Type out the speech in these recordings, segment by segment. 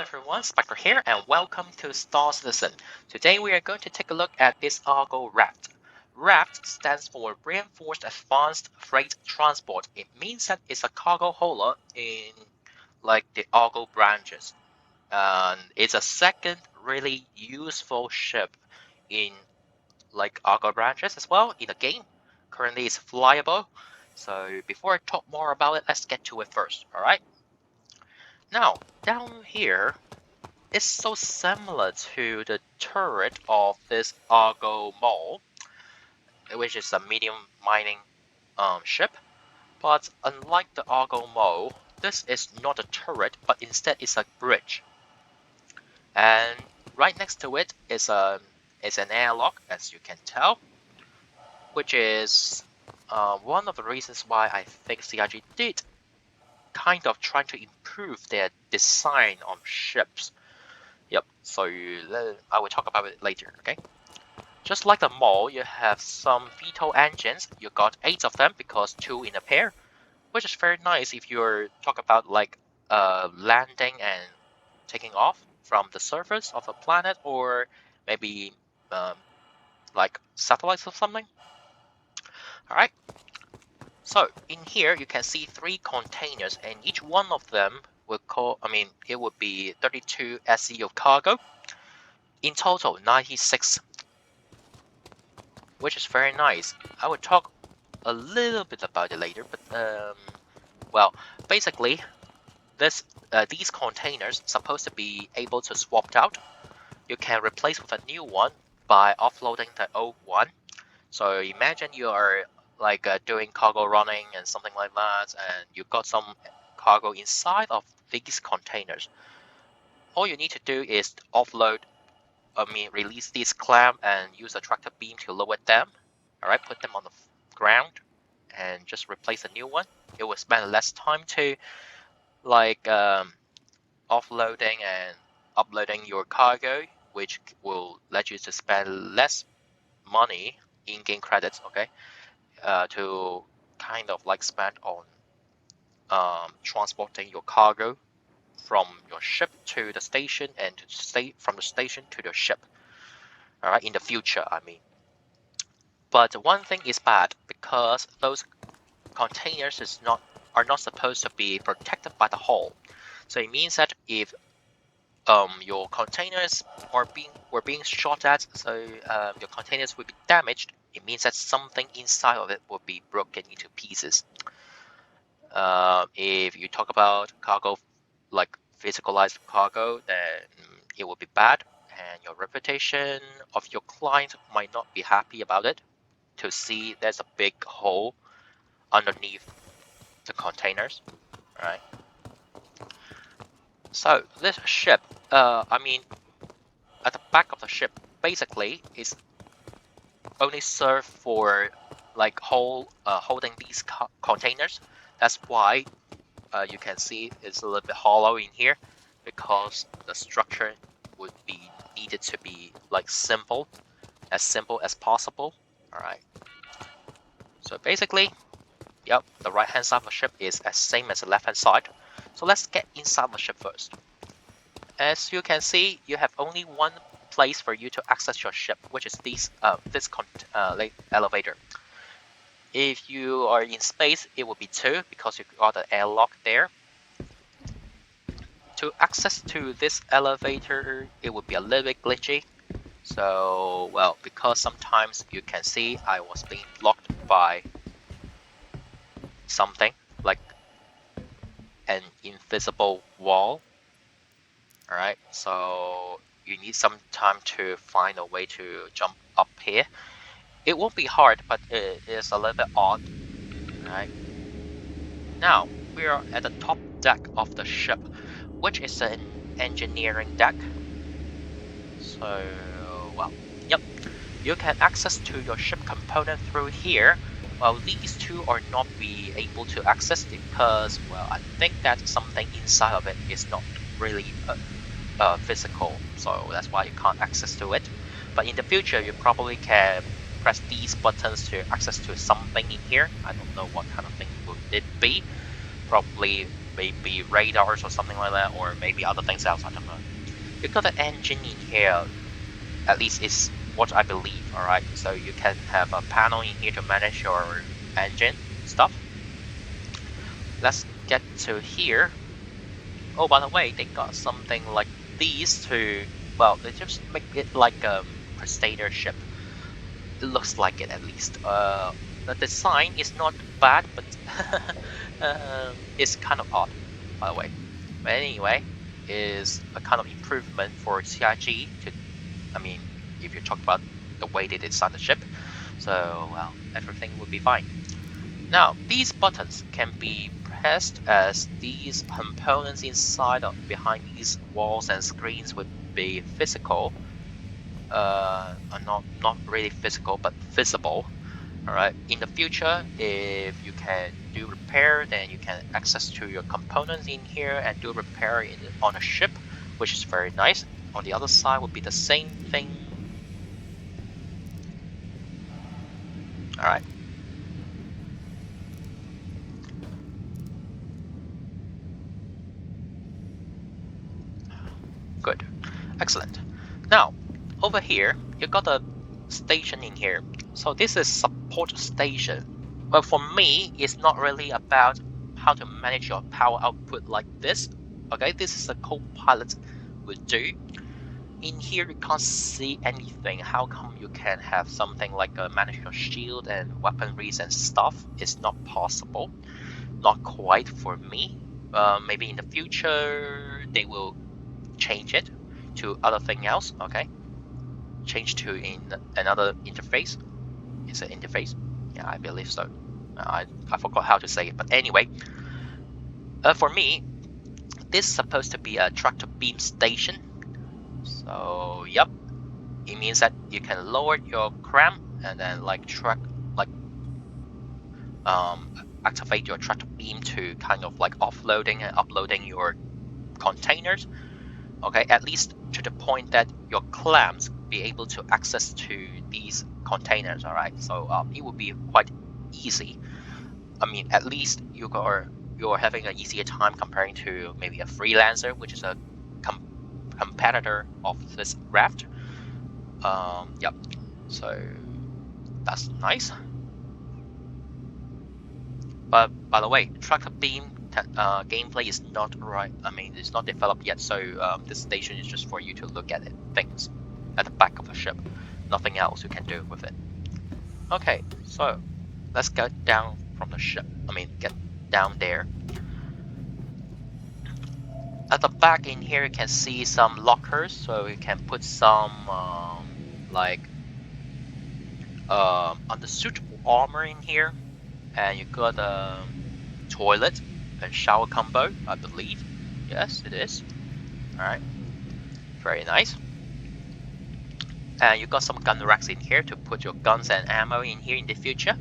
everyone, Specter here and welcome to Star Citizen. Today we are going to take a look at this Argo RAFT. RAFT stands for Reinforced Advanced Freight Transport. It means that it's a cargo hauler in like the Argo branches. And it's a second really useful ship in like Argo branches as well in the game. Currently it's flyable. So before I talk more about it, let's get to it first, alright? Now, down here, it's so similar to the turret of this Argo Mole, which is a medium mining ship. But unlike the Argo Mole, this is not a turret, but instead it's a bridge. And right next to it is an airlock, as you can tell, which is one of the reasons why I think CIG did kind of trying to improve their design on ships. Yep, so I will talk about it later, okay? Just like the mall, you have some VTOL engines. You got 8 of them because 2 in a pair, which is very nice if you're talk about like landing and taking off from the surface of a planet or maybe like satellites or something. Alright, so in here you can see 3 containers and each one of them it would be 32 SE of cargo. In total, 96, which is very nice. I will talk a little bit about it later, but well, basically, these containers supposed to be able to swapped out. You can replace with a new one by offloading the old one. So imagine you are like doing cargo running and something like that, and you got some cargo inside of these containers. All you need to do is release this clamp and use a tractor beam to lower them. Alright, put them on the ground and just replace a new one. It will spend less time to like offloading and uploading your cargo, which will let you to spend less money in-game credits, okay, to kind of like spend on transporting your cargo from your ship to the station and from the station to the ship. Alright, in the future, I mean. But one thing is bad because those containers are not supposed to be protected by the hull. So it means that if your containers were being shot at, so your containers will be damaged, it means that something inside of it will be broken into pieces. If you talk about cargo, like physicalized cargo, then it will be bad, and your reputation of your client might not be happy about it. To see there's a big hole underneath the containers, right? So this ship, at the back of the ship, basically is only served for like holding these containers. That's why you can see it's a little bit hollow in here, because the structure would be needed to be like simple as possible. All right. So basically, yep, the right hand side of the ship is as same as the left hand side. So let's get inside the ship first. As you can see, you have only one place for you to access your ship, which is this elevator. If you are in space, it will be 2 because you got the airlock there. To access to this elevator, it would be a little bit glitchy. So, well, because sometimes you can see I was being blocked by something like an invisible wall. Alright, so you need some time to find a way to jump up here. It won't be hard, but it is a little bit odd. Alright. Now, we are at the top deck of the ship, which is an engineering deck. So, well, yep. You can access to your ship component through here, while these two are not be able to access because, well, I think that something inside of it is not really physical, so that's why you can't access to it. But in the future, you probably can press these buttons to access to something in here. I don't know what kind of thing would it be. Probably maybe radars or something like that, or maybe other things else. I don't know. You got an engine in here. At least it's what I believe. All right, so you can have a panel in here to manage your engine stuff. Let's get to here. Oh, by the way, they got something like these to, well, they just make it like a crusader ship. It looks like it at least. The design is not bad, but it's kind of odd, by the way. But anyway, is a kind of improvement for CIG to, I mean, if you talk about the way they designed the ship, so well, everything will be fine. Now, these buttons can be pressed as these components inside or behind these walls and screens would be physical. Not really physical, but visible. All right. In the future, if you can do repair, then you can access to your components in here and do repair on a ship, which is very nice. On the other side would be the same thing. All right. Good. Excellent. Now, over here, you got a station in here. So this is support station. Well, for me, it's not really about how to manage your power output like this. Okay, this is a co-pilot would do. In here, you can't see anything. How come you can have something like manage your shield and weaponries and stuff? It's not possible. Not quite for me. Maybe in the future, they will change it to other thing else. Okay, change to in another interface. It's an interface. Yeah, I believe so. I forgot how to say it, but anyway, for me, this is supposed to be a tractor beam station. So yep, it means that you can lower your cram and then like activate your tractor beam to kind of like offloading and uploading your containers. Okay, at least to the point that your clamps be able to access to these containers. All right, so it would be quite easy. I mean, at least you're having an easier time comparing to maybe a freelancer, which is a competitor of this raft. Yep. So that's nice. But by the way, tractor beam gameplay is not right. I mean, it's not developed yet, so this station is just for you to look at it, things at the back of the ship. Nothing else you can do with it. Okay, so let's get down from the ship. I mean, get down there. At the back in here, you can see some lockers, so you can put some unsuitable armor in here, and you got a toilet and shower combo, I believe. Yes, it is. All right, very nice. And you got some gun racks in here to put your guns and ammo in here in the future.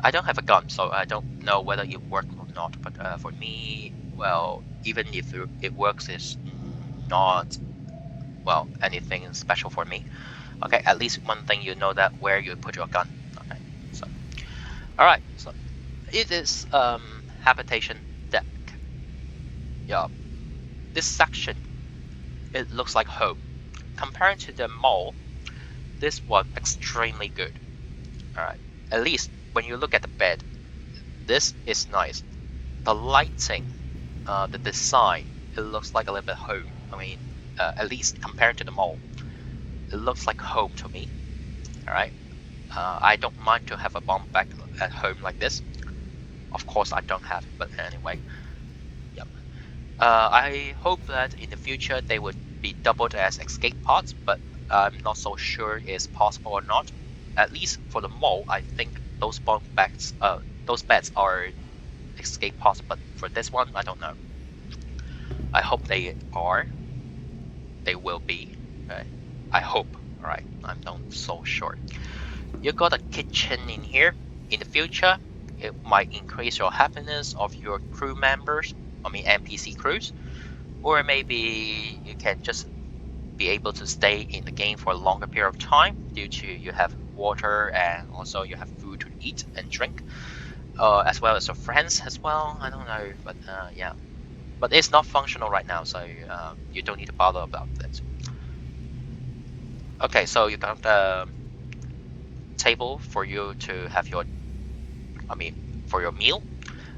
I don't have a gun, so I don't know whether it works or not. But for me, well, even if it works, it's not, well, anything special for me. Okay, at least one thing you know that where you put your gun. Okay, so all right, so it is habitation deck. Yeah, this section, it looks like home. Compared to the mall, this one extremely good. All right, at least when you look at the bed, this is nice. The lighting, the design, it looks like a little bit home. I mean, at least compared to the mall, it looks like home to me. All right, I don't mind to have a bomb bag at home like this. Of course, I don't have it, but anyway, yep. I hope that in the future they would be doubled as escape pods, but I'm not so sure it's possible or not. At least for the mall, I think those beds are escape pods, but for this one, I don't know. I hope they are. They will be. Okay? I hope. All right. I'm not so sure. You got a kitchen in here. In the future, it might increase your happiness of your crew members. I mean NPC crews, or maybe you can just be able to stay in the game for a longer period of time due to you have water and also you have food to eat and drink. as well as your friends as well. I don't know, but yeah. But it's not functional right now, so you don't need to bother about that. Okay, so you got the table for you to have your, for your meal,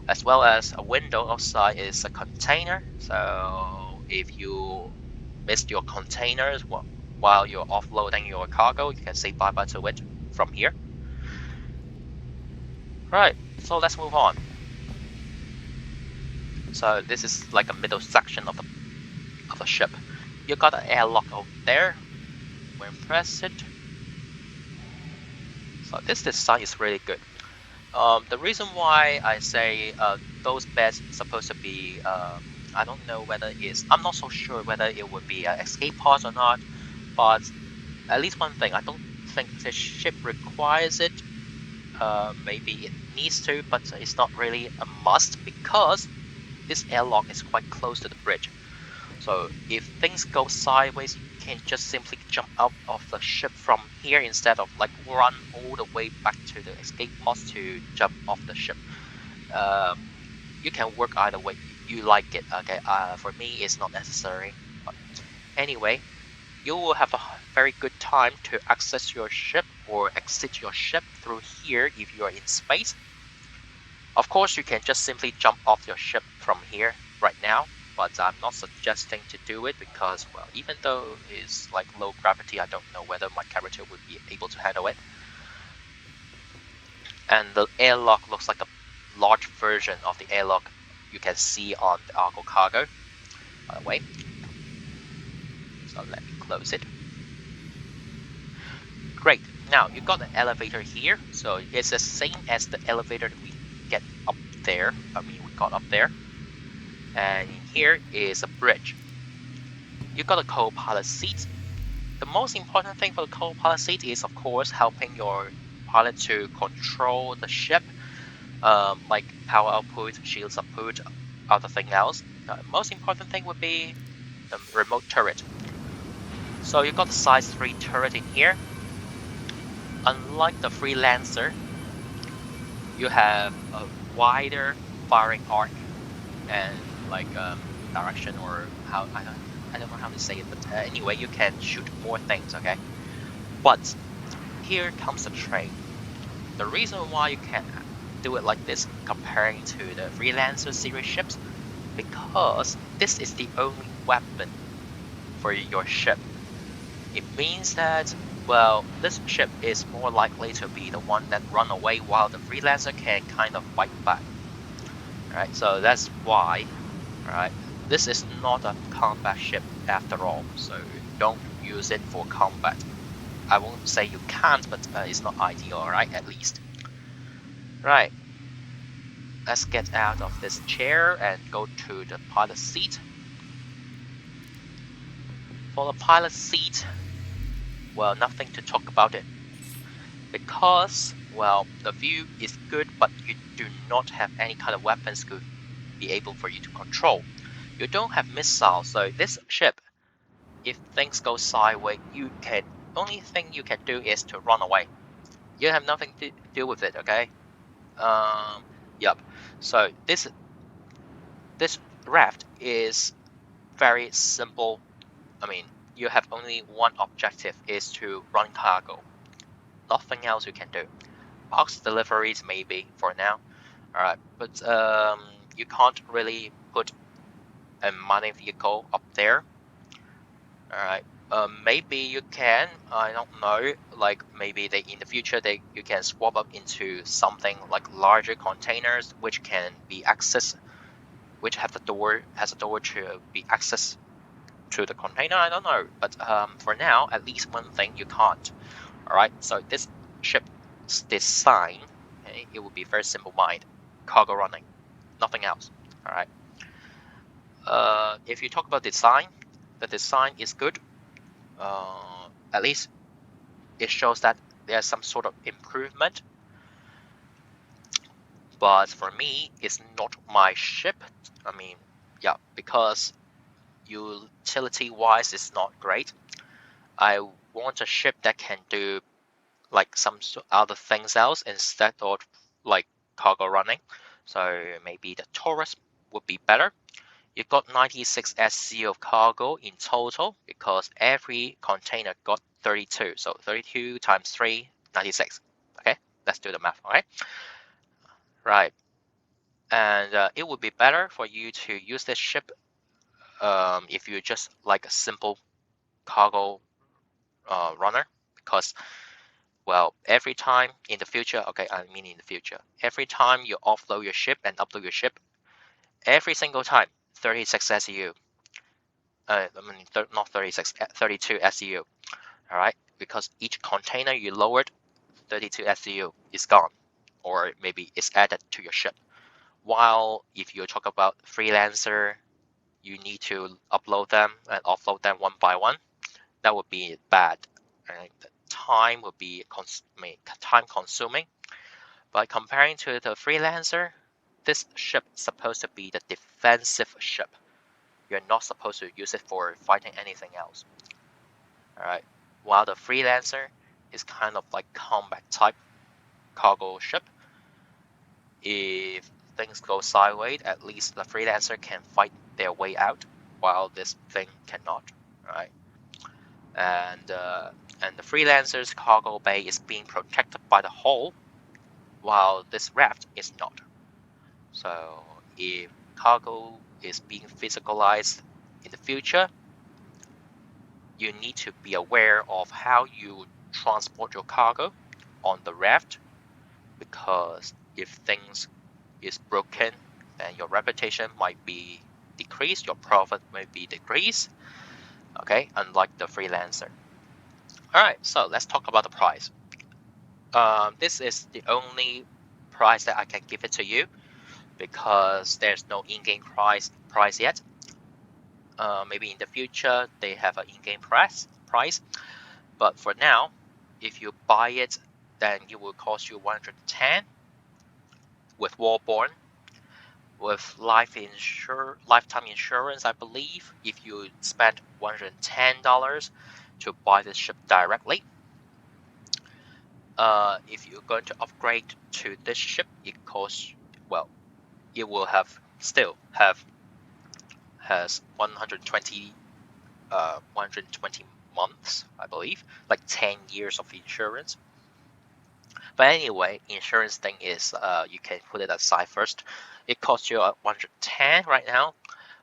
as well as a window outside is a container. So if you missed your containers while you're offloading your cargo, you can say bye bye to it from here. Right, so let's move on. So this is like a middle section of the ship. You got an airlock over there. When press it. So this design is really good. The reason why I say those beds supposed to be, I don't know whether it's, I'm not so sure whether it would be escape pods or not, but at least one thing, I don't think the ship requires it. Maybe it needs to, but it's not really a must because this airlock is quite close to the bridge. So if things go sideways, you can just simply jump out of the ship from here instead of like run all the way back to the escape pods to jump off the ship. You can work either way you like it. Okay, for me it's not necessary. But anyway, you will have a very good time to access your ship or exit your ship through here if you are in space. Of course, you can just simply jump off your ship from here right now, but I'm not suggesting to do it because, well, even though it's like low gravity, I don't know whether my character would be able to handle it. And the airlock looks like a large version of the airlock you can see on the Argo cargo, by the way. So let me close it. Great. Now you got an elevator here, so it's the same as the elevator that we get up there. We got up there. And here is a bridge. You got a co-pilot seat. The most important thing for the co-pilot seat is, of course, helping your pilot to control the ship, like power output, shields output, other thing else. The most important thing would be the remote turret. So you got the size 3 turret in here. Unlike the Freelancer, you have a wider firing arc and like direction, or how I don't know how to say it, but anyway, you can shoot more things. Okay, but here comes the trade. The reason why you can do it like this comparing to the Freelancer series ships, because this is the only weapon for your ship. It means that, well, this ship is more likely to be the one that run away while the Freelancer can kind of fight back. Alright, so that's why, alright, this is not a combat ship after all, so don't use it for combat. I won't say you can't, but it's not ideal, right, at least. Right, let's get out of this chair and go to the pilot seat. For the pilot seat, well, nothing to talk about it. Because, well, the view is good, but you do not have any kind of weapons to be able for you to control. You don't have missiles, so this ship, if things go sideways, only thing you can do is to run away. You have nothing to do with it, okay? Yep. So this raft is very simple. You have only one objective, is to run cargo. Nothing else you can do. Box deliveries maybe for now. Alright, but you can't really put a mining vehicle up there. Alright, maybe you can. I don't know. Like maybe in the future you can swap up into something like larger containers which can be accessed, which has a door to be accessed to the container. I don't know, but for now, at least one thing you can't. Alright, so this ship's design, okay, it will be very simple mind, cargo running, nothing else. Alright. If you talk about design, the design is good. At least it shows that there's some sort of improvement. But for me, it's not my ship. Yeah, because utility-wise, it's not great. I want a ship that can do like some other things else instead of like cargo running. So maybe the Taurus would be better. You got 96 SCU of cargo in total because every container got 32. So 32 times 3, 96. Okay, let's do the math. All right, right. And it would be better for you to use this ship if you just like a simple cargo runner, because well, every time in the future, okay, I mean in the future, every time you offload your ship and upload your ship, every single time 36 SEU, I mean not 36, 32 SEU, all right, because each container you lowered, 32 SEU is gone, or maybe it's added to your ship. While if you talk about freelancer, you need to upload them and offload them one by one. That would be bad. Right? The time would be time consuming. But comparing to the freelancer, this ship is supposed to be the defensive ship. You're not supposed to use it for fighting anything else. All right. While the freelancer is kind of like combat type cargo ship. If things go sideways, at least the freelancer can fight their way out, while this thing cannot. Right. And the freelancer's cargo bay is being protected by the hull, while this raft is not. So if cargo is being physicalized in the future, you need to be aware of how you transport your cargo on the raft, because if things is broken, then your reputation might be decreased, your profit may be decreased. Okay, unlike the freelancer. All right, so let's talk about the price. This is the only price that I can give it to you because there's no in-game price yet. Maybe in the future they have an in-game price, but for now, if you buy it, then it will cost you 110 with Warborn, with lifetime insurance. I believe if you spend $110 to buy this ship directly. If you're going to upgrade to this ship, it costs, well, it will still has 120 months, I believe, like 10 years of insurance. But anyway, insurance thing is you can put it aside first. It costs you 110 right now.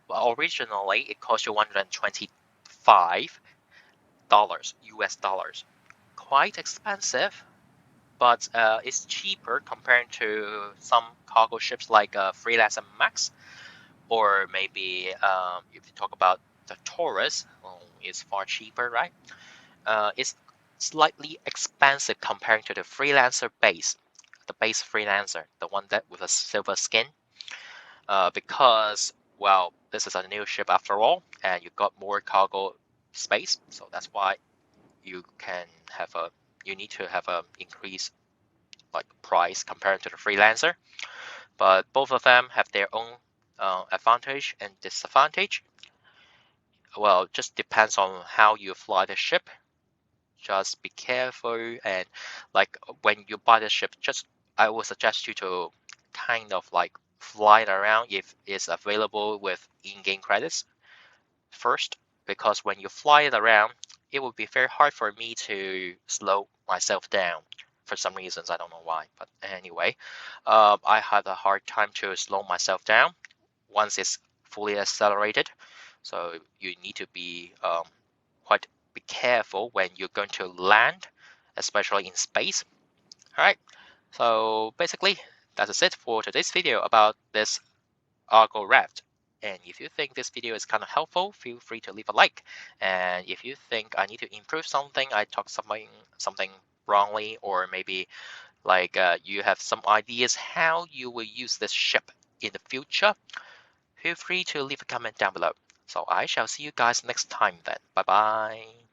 Well, originally it cost you $125 US dollars. Quite expensive, but it's cheaper compared to some cargo ships like Freelance and Max, or maybe if you talk about the Taurus, well, it's far cheaper, right? It's slightly expensive comparing to the freelancer base, the base freelancer, the one that with a silver skin, because well, this is a new ship after all, and you got more cargo space, so that's why you can have a you need to have a increase like price compared to the freelancer. But both of them have their own advantage and disadvantage. Well, it just depends on how you fly the ship. Just be careful, and like when you buy the ship, just I would suggest you to kind of like fly it around if it's available with in-game credits first, because when you fly it around, it would be very hard for me to slow myself down for some reasons. I don't know why, but anyway, I had a hard time to slow myself down once it's fully accelerated. So you need to be quite be careful when you're going to land, especially in space. All right. So basically, that's it for today's video about this Argo RAFT. And if you think this video is kind of helpful, feel free to leave a like. And if you think I need to improve something, I talk something wrongly, or maybe like you have some ideas how you will use this ship in the future, feel free to leave a comment down below. So I shall see you guys next time then. Bye bye.